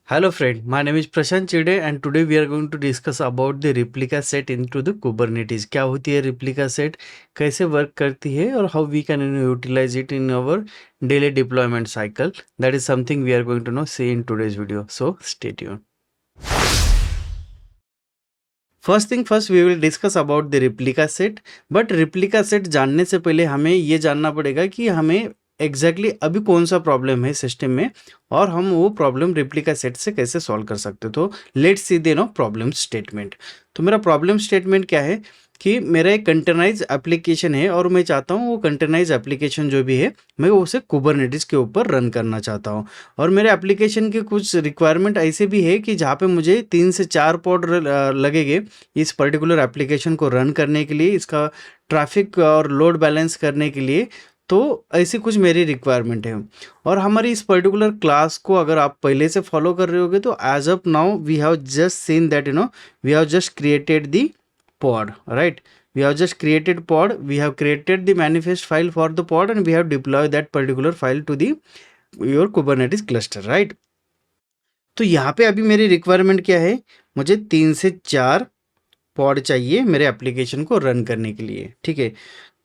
Hello friend, my name is Prashant Chide and today we are going to discuss about the replica set into the Kubernetes. क्या होती है replica set, कैसे work करती है और how we can utilize it in our daily deployment cycle. That is something we are going to see in today's video. So stay tuned. First thing first we will discuss about the replica set but replica set जानने से पहले हमें ये जानना पड़ेगा कि हमें exactly अभी कौन सा प्रॉब्लम है सिस्टम में और हम वो प्रॉब्लम रिप्लिका सेट से कैसे सॉल्व कर सकते हो। तो let's see the problem statement. तो मेरा प्रॉब्लम स्टेटमेंट क्या है कि मेरा एक कंटेनराइज एप्लीकेशन है और मैं चाहता हूँ वो कंटेनराइज एप्लीकेशन जो भी है मैं उसे कुबरनेटिस के ऊपर रन करना चाहता हूँ। और मेरे एप्लीकेशन के कुछ रिक्वायरमेंट ऐसे भी है कि जहाँ पे मुझे 3 से 4 पॉड लगेंगे इस पर्टिकुलर एप्लीकेशन को रन करने के लिए, इसका ट्रैफिक और लोड बैलेंस करने के लिए। तो ऐसी कुछ मेरी रिक्वायरमेंट है और हमारी इस पर्टिकुलर क्लास को अगर आप पहले से फॉलो कर रहे होगे तो as of now we have just seen that we have just created the pod, right? We have just created pod, we have created the manifest file for the pod and we have deployed that particular file to the your Kubernetes cluster, right? तो यहाँ पे अभी मेरी requirement क्या है, मुझे 3 से 4 pod चाहिए मेरे एप्लीकेशन को रन करने के लिए, ठीक है।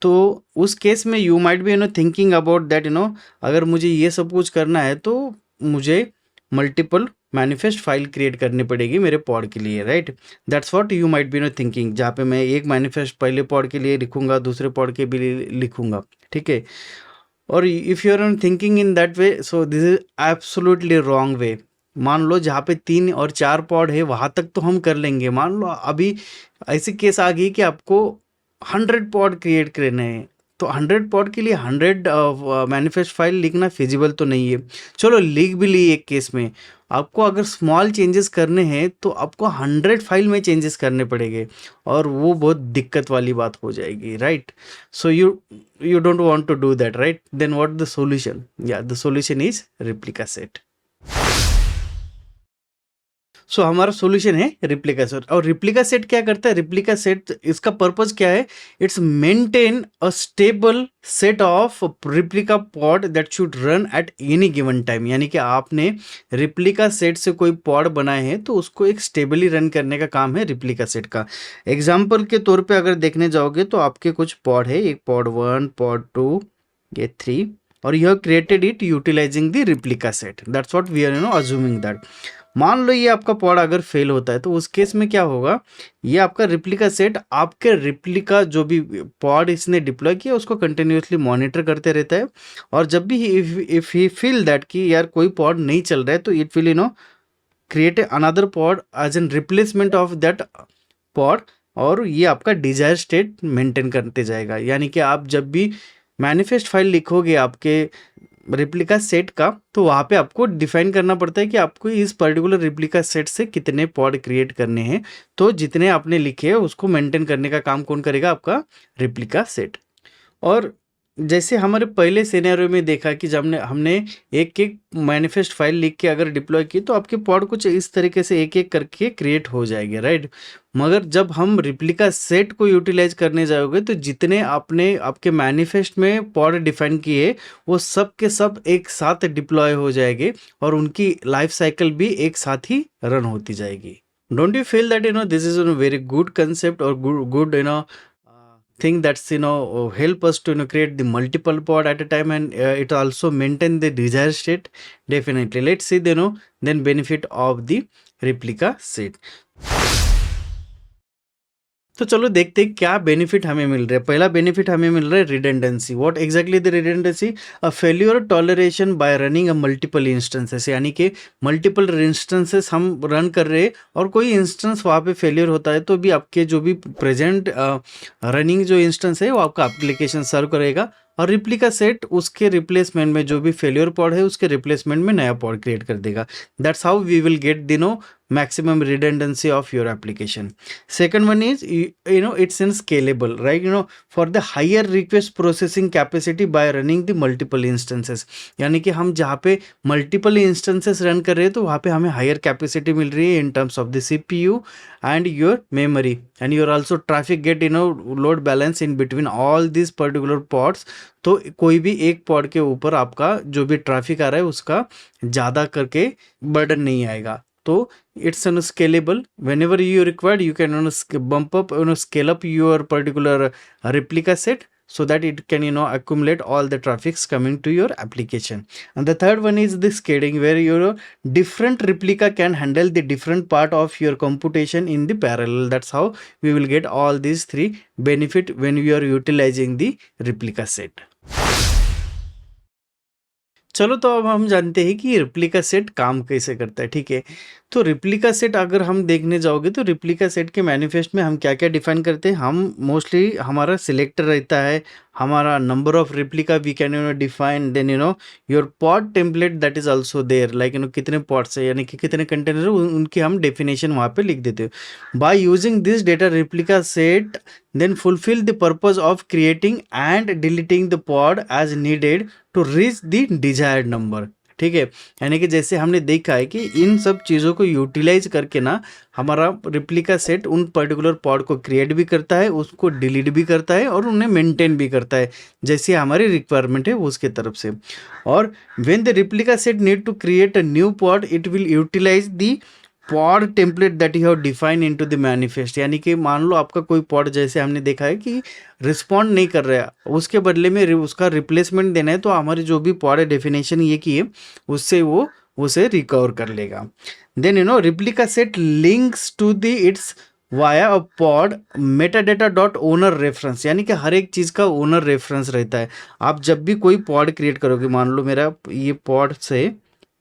तो उस केस में you might be thinking about that अगर मुझे ये सब कुछ करना है तो मुझे मल्टीपल मैनिफेस्ट फाइल क्रिएट करनी पड़ेगी मेरे पॉड के लिए, right? That's what you might be thinking, जहाँ पे मैं एक मैनिफेस्ट पहले पॉड के लिए लिखूंगा, दूसरे पॉड के भी लिखूंगा, ठीक है। और if you are thinking in that way, so this is absolutely wrong way. मान लो जहाँ पे 3 और 4 पॉड है वहाँ तक तो हम कर लेंगे। मान लो अभी ऐसी केस आ गई कि आपको 100 पॉड क्रिएट करने हैं, तो 100 पॉड के लिए 100 मैनिफेस्ट फाइल लिखना फिजिबल तो नहीं है। चलो लिख भी ली एक केस में, आपको अगर स्मॉल चेंजेस करने हैं तो आपको 100 फाइल में चेंजेस करने पड़ेंगे और वो बहुत दिक्कत वाली बात हो जाएगी, right? So you don't want to do that, right? Then what the solution? Yeah, the solution is replica set. सो हमारा सॉल्यूशन है रिप्लिका सेट। और रिप्लिका सेट क्या करता है? रिप्लिका सेट इसका पर्पस क्या है? It's maintain a stable set of replica pod that should run at any given time. यानी कि आपने रिप्लिका सेट से कोई पॉड बनाए हैं तो उसको एक स्टेबली रन करने का काम है रिप्लिका सेट का। एग्जाम्पल के तौर पे अगर देखने जाओगे तो आपके कुछ पॉड है, एक पॉड 1, पॉड 2, ये 3, और you have created it utilizing the replica set. That's what we are assuming that. मान लो ये आपका पॉड अगर फेल होता है तो उस केस में क्या होगा, ये आपका रिप्लिका सेट आपके रिप्लिका जो भी पॉड इसने डिप्लॉय किया उसको कंटिन्यूसली मॉनिटर करते रहता है। और जब भी इफ ही फील दैट कि यार कोई पॉड नहीं चल रहा है तो it will create another pod as an replacement of that pod और ये आपका डिजायर स्टेट मेंटेन करते जाएगा। यानी कि आप जब भी मैनिफेस्ट फाइल लिखोगे आपके रिप्लिका सेट का तो वहाँ पे आपको डिफाइन करना पड़ता है कि आपको इस पर्टिकुलर रिप्लिका सेट से कितने पॉड क्रिएट करने हैं। तो जितने आपने लिखे हैं उसको मेंटेन करने का काम कौन करेगा? आपका रिप्लिका सेट। और जैसे हमारे पहले सिनेरियो में देखा कि जब हमने एक एक मैनिफेस्ट फाइल लिख के अगर डिप्लॉय की तो आपके पॉड कुछ इस तरीके से एक एक करके क्रिएट हो जाएंगे, राइट? मगर जब हम रिप्लिका सेट को यूटिलाइज करने जाओगे तो जितने आपने आपके मैनिफेस्ट में पॉड डिफाइन किए वो सब के सब एक साथ डिप्लॉय हो जाएंगे और उनकी लाइफ साइकिल भी एक साथ ही रन होती जाएगी। Don't you feel that this is very good concept और good thing that's help us to create the multiple pod at a time and it also maintain the desired state? Definitely. Let's see the then benefit of the replica set. तो चलो देखते हैं क्या benefit हमें मिल रहा है। पहला benefit हमें मिल रहा है redundancy. What exactly the redundancy? A failure toleration bye running a multiple instances. यानी कि मल्टीपल इंस्टेंसेस हम रन कर रहे हैं और कोई इंस्टेंस वहाँ पे फेलियर होता है तो भी आपके जो भी प्रेजेंट रनिंग जो इंस्टेंस है वो आपका एप्लीकेशन सर्व करेगा और रिप्लिका सेट उसके रिप्लेसमेंट में जो भी फेलियर पॉड है उसके रिप्लेसमेंट में नया पॉड क्रिएट कर देगा। That's how we will get maximum redundancy of your application. Second one is, it's in scalable, right? For the higher request processing capacity by running the multiple instances. यानी कि हम जहाँ पे multiple instances run कर रहे हैं तो वहाँ पे हमें higher capacity मिल रही है in terms of the CPU and your memory, and your also traffic get load balance in between all these particular pods. तो कोई भी एक पॉड के ऊपर आपका जो भी ट्रैफिक आ रहा है उसका ज़्यादा करके बर्डन नहीं आएगा. तो it's scalable. Whenever you require, you can bump up, scale up your particular replica set so that it can accumulate all the traffics coming to your application. And the third one is the scaling, where your different replica can handle the different part of your computation in the parallel. That's how we will get all these three benefit when we are utilizing the replica set. चलो, तो अब हम जानते हैं कि replica set काम कैसे करता है. ठीक है, तो रिप्लिका सेट अगर हम देखने जाओगे तो रिप्लिका सेट के मैनिफेस्ट में हम क्या क्या डिफाइन करते हैं. हम मोस्टली हमारा सिलेक्टर रहता है, हमारा number of replica we can define, then your pod template that is also there, like कितने पॉड्स है यानी कि कितने कंटेनर उनकी हम डेफिनेशन वहाँ पे लिख देते हैं. By using this data replica set then fulfill the purpose of creating and deleting the pod as needed to reach the desired number. ठीक है, यानी कि जैसे हमने देखा है कि इन सब चीज़ों को यूटिलाइज करके ना हमारा रिप्लिका सेट उन पर्टिकुलर पॉड को क्रिएट भी करता है, उसको डिलीट भी करता है और उन्हें मेंटेन भी करता है जैसे हमारी रिक्वायरमेंट है उसके तरफ से. और when the replica set need to create a new pod, it will utilize the pod template that you have define into the manifest. यानी कि मान लो आपका कोई पॉड जैसे हमने देखा है कि रिस्पॉन्ड नहीं कर रहा है, उसके बदले में उसका रिप्लेसमेंट देना है, तो हमारी जो भी पॉड है डेफिनेशन ये की है उससे वो उसे रिकवर कर लेगा. Then replica set links to the its via a pod metadata dot owner reference. यानी कि हर एक चीज़ का ओनर रेफरेंस रहता है. आप जब भी कोई पॉड क्रिएट करोगे, मान लो मेरा ये पॉड से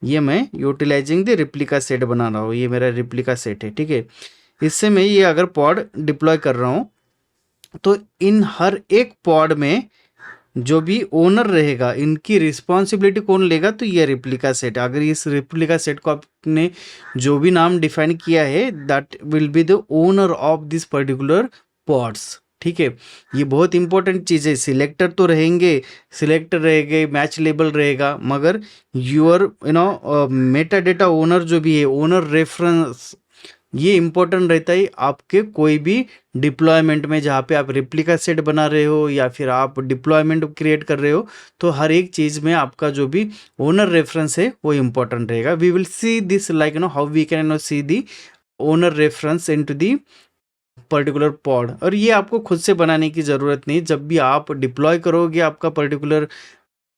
ये मैं यूटिलाइजिंग द रिप्लिका सेट बना रहा हूँ, ये मेरा रिप्लिका सेट है. ठीक है, इससे मैं ये अगर पॉड डिप्लॉय कर रहा हूँ तो इन हर एक पॉड में जो भी ओनर रहेगा इनकी रिस्पॉन्सिबिलिटी कौन लेगा, तो ये रिप्लिका सेट. अगर इस रिप्लिका सेट को आपने जो भी नाम डिफाइन किया है that will be the owner of this particular pods. ठीक है, ये बहुत इंपॉर्टेंट चीज़ है. सिलेक्टर तो रहेंगे, सिलेक्टर रहेंगे, मैच लेबल रहेगा, मगर यूर मेटा डेटा ओनर जो भी है, ओनर रेफरेंस, ये इंपॉर्टेंट रहता है आपके कोई भी डिप्लॉयमेंट में. जहाँ पे आप रिप्लिका सेट बना रहे हो या फिर आप डिप्लॉयमेंट क्रिएट कर रहे हो, तो हर एक चीज़ में आपका जो भी ओनर रेफरेंस है वो इंपॉर्टेंट रहेगा. We will see this like how we can see the owner reference into the particular pod. और ये आपको खुद से बनाने की ज़रूरत नहीं. जब भी आप डिप्लॉय करोगे आपका particular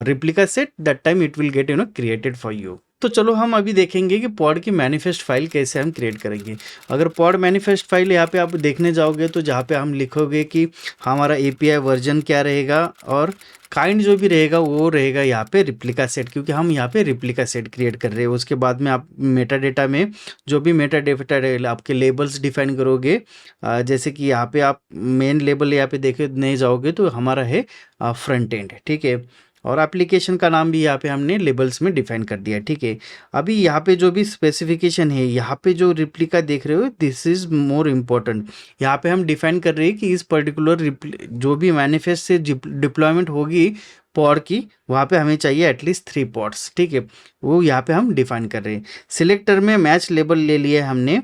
replica set, that time it will get created for you. तो चलो हम अभी देखेंगे कि पॉड की मैनिफेस्ट फाइल कैसे हम क्रिएट करेंगे. अगर पॉड मैनिफेस्ट फाइल यहाँ पे आप देखने जाओगे तो जहाँ पे हम लिखोगे कि हमारा API वर्जन क्या रहेगा और काइंड जो भी रहेगा वो रहेगा यहाँ पे रिप्लिका सेट, क्योंकि हम यहाँ पे रिप्लिका सेट क्रिएट कर रहे हैं. उसके बाद में आप मेटा डेटा में जो भी मेटा डेटा आपके लेबल्स डिफाइन करोगे, जैसे कि यहाँ पे आप मेन लेबल यहाँ पे देखे नहीं जाओगे तो हमारा है फ्रंट एंड. ठीक है, और एप्लीकेशन का नाम भी यहाँ पे हमने लेबल्स में डिफाइन कर दिया. ठीक है, अभी यहाँ पे जो भी स्पेसिफिकेशन है, यहाँ पे जो रिप्लिका देख रहे हो, दिस इज मोर इम्पोर्टेंट. यहाँ पे हम डिफाइन कर रहे हैं कि इस पर्टिकुलर जो भी मैनिफेस्ट से डिप्लॉयमेंट होगी पॉड की, वहाँ पे हमें चाहिए एटलीस्ट 3 पॉड्स. ठीक है, वो यहाँ पे हम डिफाइन कर रहे हैं. सिलेक्टर में मैच लेबल ले लिया हमने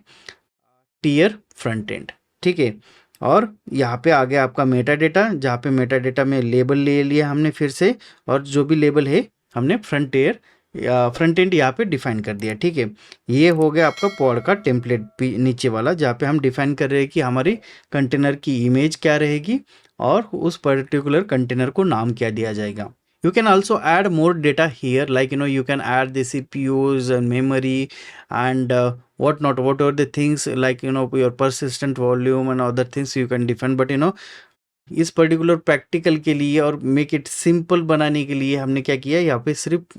टियर फ्रंट एंड. ठीक है, और यहाँ पे आ गया आपका मेटा डेटा, जहाँ पे मेटा डेटा में लेबल ले लिया हमने फिर से, और जो भी लेबल है हमने फ्रंट एंड यहाँ पे डिफाइन कर दिया. ठीक है, ये हो गया आपका पॉड का टेम्पलेट नीचे वाला, जहाँ पे हम डिफाइन कर रहे हैं कि हमारी कंटेनर की इमेज क्या रहेगी और उस पर्टिकुलर कंटेनर को नाम क्या दिया जाएगा. You can also add more data here, like you can add the CPUs and memory and whatnot, what are the things like your persistent volume and other things you can define. But इस particular practical के लिए और make it simple बनाने के लिए हमने क्या किया, यहाँ पे सिर्फ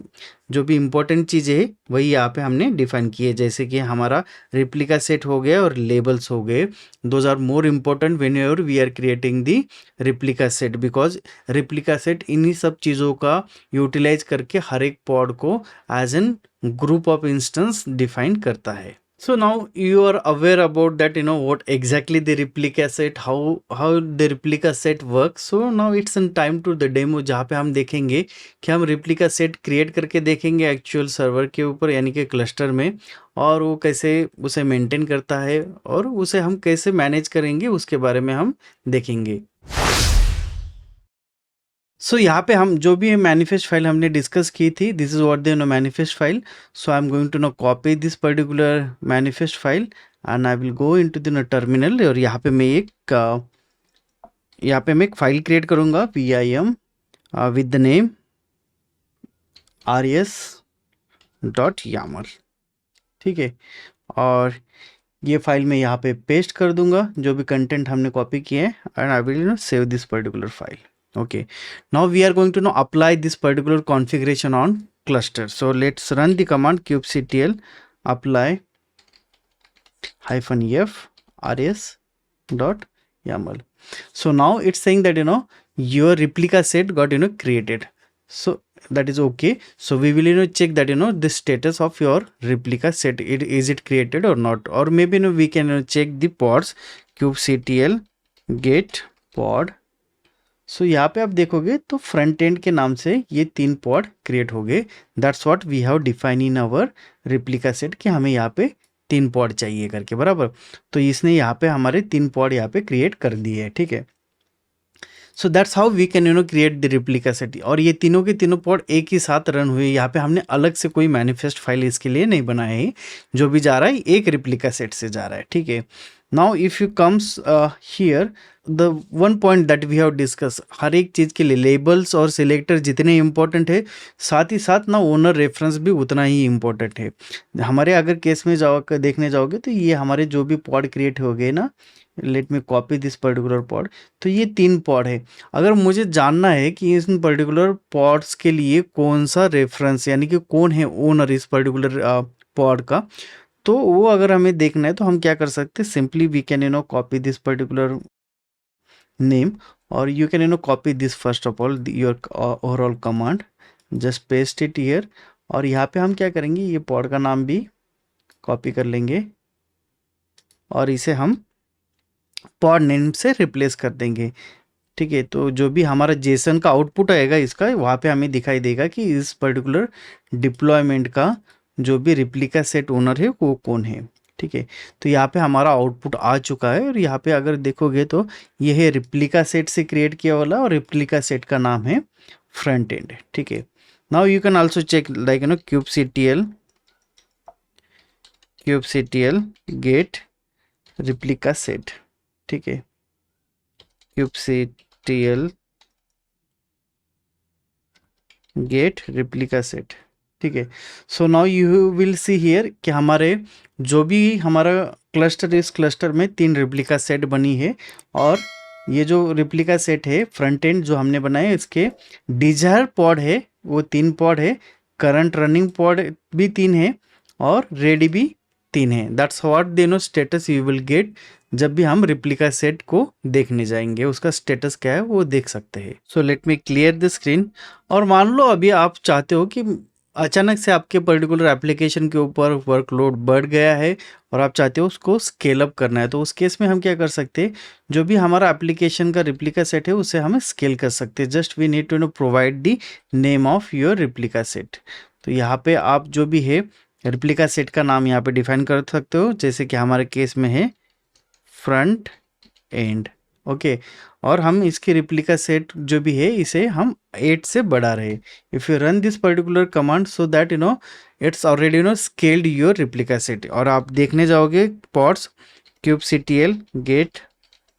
जो भी इम्पोर्टेंट चीज़ें है वही यहाँ पे हमने डिफाइन किए. जैसे कि हमारा रिप्लिका सेट हो गया और लेबल्स हो गए. Those are more important whenever we are creating the replica set, because replica set इन्हीं सब चीज़ों का यूटिलाइज करके हर एक पॉड को as an group of instance define करता है. So now you are aware about that, what exactly the replica set, how the replica set works. So now it's in time to the demo, जहाँ पे हम देखेंगे कि हम replica set create करके देखेंगे एक्चुअल सर्वर के ऊपर, यानी कि क्लस्टर में, और वो कैसे उसे मेंटेन करता है और उसे हम कैसे मैनेज करेंगे उसके बारे में हम देखेंगे। सो यहाँ पे हम जो भी मैनिफेस्ट फाइल हमने डिस्कस की थी, this is what the manifest file. So I am going to now copy this particular manifest file and I will go into the terminal, और यहाँ पे मैं एक फाइल क्रिएट करूँगा vim with the name res.yaml, ठीक है। और ये फाइल मैं यहाँ पे पेस्ट कर दूंगा जो भी कंटेंट हमने कॉपी किए हैं, and I will save this particular file. Okay, now we are going to now apply this particular configuration on cluster. So let's run the command kubectl apply -f res.yaml. So now it's saying that your replica set got created. So that is okay. So we will check that the status of your replica set, is it created or not, or maybe we can check the pods kubectl get pod। सो यहाँ पे आप देखोगे तो front end के नाम से ये 3 pod create हो गए। That's what we have define in our replica set कि हमें यहाँ पे 3 पॉड चाहिए करके, बराबर। तो इसने यहाँ पे हमारे 3 पॉड यहाँ पे क्रिएट कर दिए है, ठीक है। So that's how we can create the replica set. और ये तीनों के तीनों पॉड एक ही साथ रन हुए। यहाँ पे हमने अलग से कोई मैनिफेस्ट फाइल इसके लिए नहीं बनाया है, जो भी जा रहा है एक रिप्लिका सेट से जा रहा है, ठीक है। Now if you comes here the one point that we have discuss, हर एक चीज़ के लिए लेबल्स और सिलेक्टर जितने इंपॉर्टेंट है, साथ ही साथ ना ओनर रेफरेंस भी उतना ही इम्पोर्टेंट है। हमारे अगर केस में देखने जाओगे तो ये हमारे जो भी पॉड क्रिएट हो गए ना, let me copy this particular pod, तो ये 3 पॉड है। अगर मुझे जानना है कि इन पर्टिकुलर पॉड्स के लिए कौन सा रेफरेंस, यानी कि कौन है ओनर इस पर्टिकुलर पॉड का, तो वो अगर हमें देखना है तो हम क्या कर सकते हैं, simply we can copy this particular name, or you can copy this first of all your overall command, just paste it here। और यहाँ पे हम क्या करेंगे, ये पॉड का नाम भी कॉपी कर लेंगे और इसे हम पॉड नेम से रिप्लेस कर देंगे, ठीक है। तो जो भी हमारा जेसन का आउटपुट आएगा इसका, वहाँ पे हमें दिखाई देगा कि इस पर्टिकुलर डिप्लॉयमेंट का जो भी रिप्लिका सेट ओनर है वो कौन है, ठीक है। तो यहाँ पे हमारा आउटपुट आ चुका है, और यहाँ पे अगर देखोगे तो ये है रिप्लिका सेट से क्रिएट किया वाला, और रिप्लिका सेट का नाम है फ्रंट एंड, ठीक है। Now you can also check like kubectl get replica set, ठीक है। kubectl गेट रिप्लिका सेट, ठीक है। So now you will see here कि हमारे जो भी हमारा क्लस्टर, इस क्लस्टर में 3 रिप्लिका सेट बनी है, और ये जो रिप्लिका सेट है फ्रंट एंड जो हमने बनाए, इसके डिजायर पॉड है वो 3 पॉड है, करंट रनिंग पॉड भी 3 है, और रेडी भी 3 है। That's what status you will get जब भी हम रिप्लिका सेट को देखने जाएंगे, उसका स्टेटस क्या है वो देख सकते हैं। So let me clear the screen. और मान लो अभी आप चाहते हो कि अचानक से आपके पर्टिकुलर एप्लीकेशन के ऊपर वर्कलोड बढ़ गया है और आप चाहते हो उसको स्केल अप करना है, तो उस केस में हम क्या कर सकते हैं, जो भी हमारा एप्लीकेशन का रिप्लिका सेट है उसे हम स्केल कर सकते हैं। Just we need to provide the name of your replica set. तो यहाँ पे आप जो भी है रिप्लिका सेट का नाम यहाँ पे डिफाइन कर सकते हो, जैसे कि हमारे केस में है फ्रंट एंड, ओके। और हम इसके रिप्लिका सेट जो भी है इसे हम 8 से बढ़ा रहे। If you run this particular command, so that it's already scaled your replica set. और आप देखने जाओगे पॉड्स kubectl गेट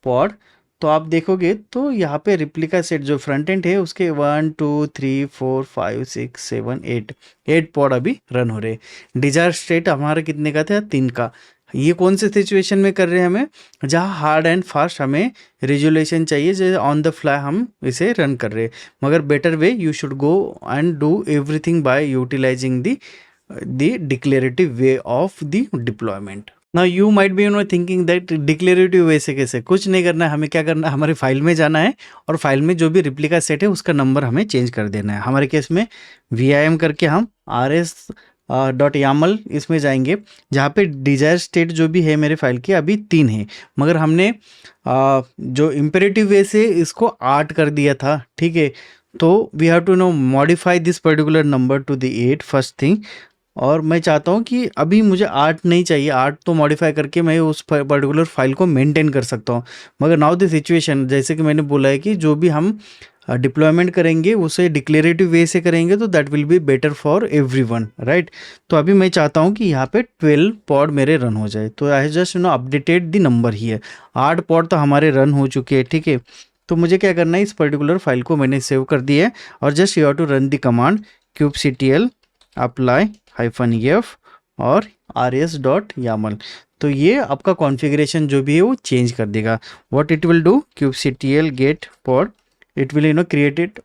पॉड, तो आप देखोगे तो यहाँ पे रिप्लिका सेट जो फ्रंट एंड है उसके 1 2 3 4 5 6 7 8 पॉड अभी रन हो रहे। डिजायर स्टेट हमारा कितने का था, 3 का। ये कौन से सिचुएशन में कर रहे हैं, हमें जहाँ हार्ड एंड फास्ट हमें रिजोल्यूशन चाहिए, जैसे ऑन द फ्लाई हम इसे रन कर रहे हैं। मगर better way you should go and do everything by utilising the declarative way of the deployment. Now you might be thinking that declarative way से कैसे, कुछ नहीं करना है, हमें क्या करना है, हमारी फाइल में जाना है और फाइल में जो भी रिप्लिका सेट है उसका नंबर हमें चेंज कर देना है। हमारे केस में vim करके हम rs डॉट यामल इसमें जाएंगे, जहाँ पे डिजायर स्टेट जो भी है मेरे फाइल की अभी 3 है, मगर हमने जो इम्पेरेटिव वे से इसको 8 कर दिया था, ठीक है। तो we have to now modify this particular number to the 8 first thing. और मैं चाहता हूँ कि अभी मुझे 8 नहीं चाहिए, 8 तो मॉडिफाई करके मैं उस पर्टिकुलर फाइल को मेंटेन कर सकता हूँ। मगर नाउ द सिचुएशन, जैसे कि मैंने बोला है कि जो भी हम डिप्लॉयमेंट करेंगे उसे डिक्लेरेटिव वे से करेंगे तो that will be better for everyone, right. तो अभी मैं चाहता हूँ कि यहाँ पे 12 पॉड मेरे रन हो जाए, तो I just updated the number ही है। 8 पॉड तो हमारे रन हो चुके हैं, ठीक है। तो मुझे क्या करना है, इस पर्टिकुलर फाइल को मैंने सेव कर दिया है और just you have to run the command kubectl apply -f और rs.yaml। तो ये आपका कॉन्फ़िगरेशन जो भी है वो चेंज कर देगा। What it will do, kubectl get pod, it will created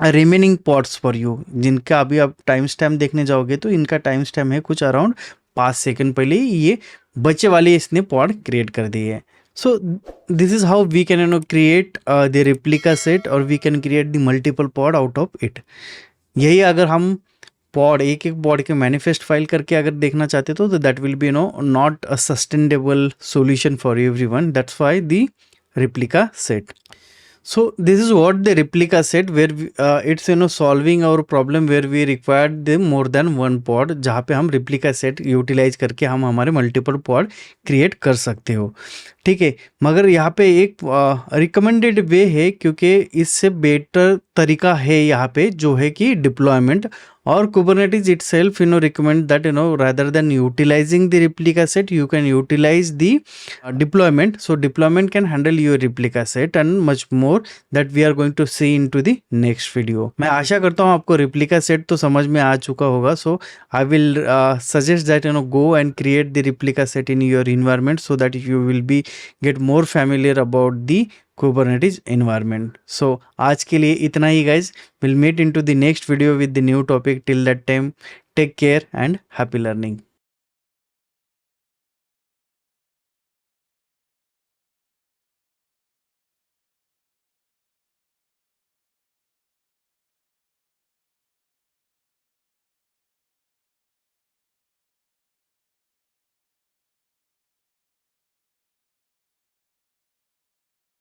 remaining pods for you, जिनका अभी आप टाइम स्टैम्प देखने जाओगे तो इनका टाइम स्टैम्प है कुछ अराउंड 5 सेकंड पहले ही ये बच्चे वाले इसने पॉड क्रिएट कर दिए है। So this is how we can create the replica set और we can create the multiple pod out of it. यही अगर हम पॉड एक एक पॉड के मैनिफेस्ट फाइल करके अगर देखना चाहते तो that will be not a sustainable solution for everyone, that's why the replica set. So this is what the replica set, where it's solving our problem where we required the more than one pod, जहाँ पे हम replica set utilize करके हम हमारे multiple pod create कर सकते हो, ठीक है। मगर यहाँ पे एक रिकमेंडेड वे है, क्योंकि इससे बेटर तरीका है यहाँ पे जो है कि डिप्लॉयमेंट, और Kubernetes itself recommend that rather than utilizing the replica set you can utilize the deployment. So deployment can handle your replica set and much more that we are going to see into the next video. मैं आशा करता हूँ आपको replica set तो समझ में आ चुका होगा। So I will suggest that go and create the replica set in your environment so that you will be get more familiar about the Kubernetes environment. So आज के लिए इतना ही guys. We'll meet into the next video with the new topic. Till that time, take care and happy learning.